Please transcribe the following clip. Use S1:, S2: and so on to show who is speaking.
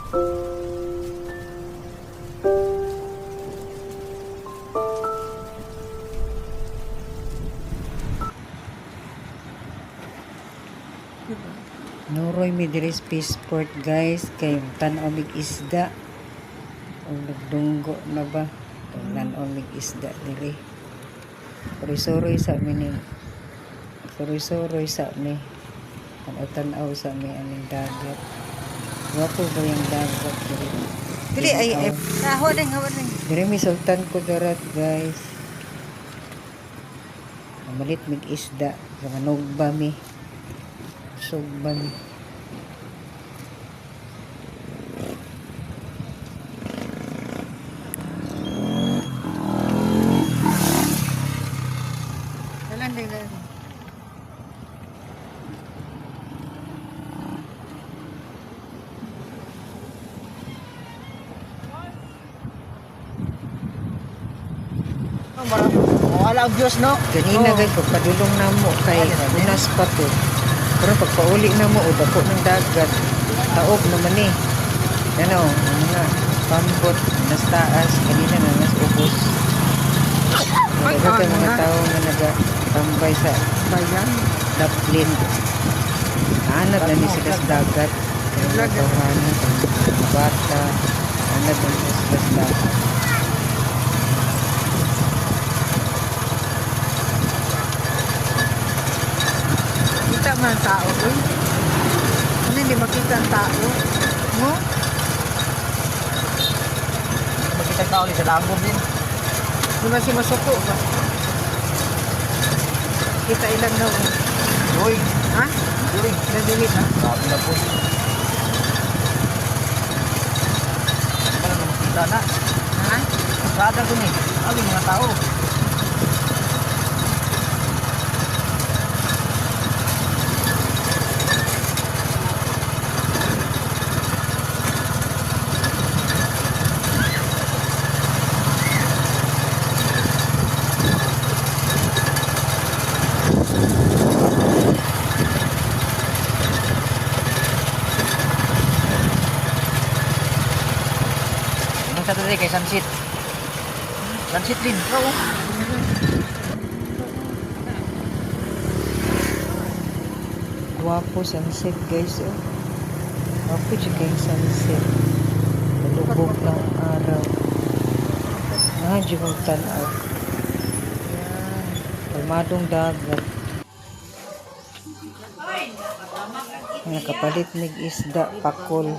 S1: Nuroy mi diri spaceport guys, kay tan-aw mig isda. O nagdunggo na ba? Tan-aw mig isda diri. Soroy-soroy sa mi ni. Soroy-soroy sa mi. Tan-aw sa mi aning dagat. Wapo ba yung dagat diri?
S2: Dili ay hawa din.
S1: Diri mi sultan ko darat guys. Malit mig isda, sa nugba mi. Sugba mi.
S2: Dalan din.
S3: Wala ang Diyos, no?
S1: Ganina gay ko padulong namo kay unas pa to. Pero pagpauli namo o dako ng dagat, taog naman ni. Ano, mga pambot nas taas kanina na nas ubos. Mga mga tao na nagatambay sa
S2: Bayan.
S1: Dublin. Hanap na ni sila sa dagat. Kaya nagkawanan ng bata. Hanap na sila sa dagat.
S2: Kita man ang tao. Ano hindi makita ang tao? Mo?
S3: Makita tao ulit sa dagom din.
S2: Di ba si masuko ba? Kita ilang na.
S3: Uy,
S2: Ha?
S3: uy.
S2: Nadilit ha?
S3: Sabi na po. Ano na makita na?
S2: Ha?
S3: Sada ko ni. Sabi mga tao. Anong sa tuloy kay Sunset? Sunset din. Oo.
S1: Guwapo sunset guys. Oh. Guwapo siya kayong sunset. Malubog ng araw. Nga kong tanaw. Kalmadong dagat. Nga kapalit mig isda pakol.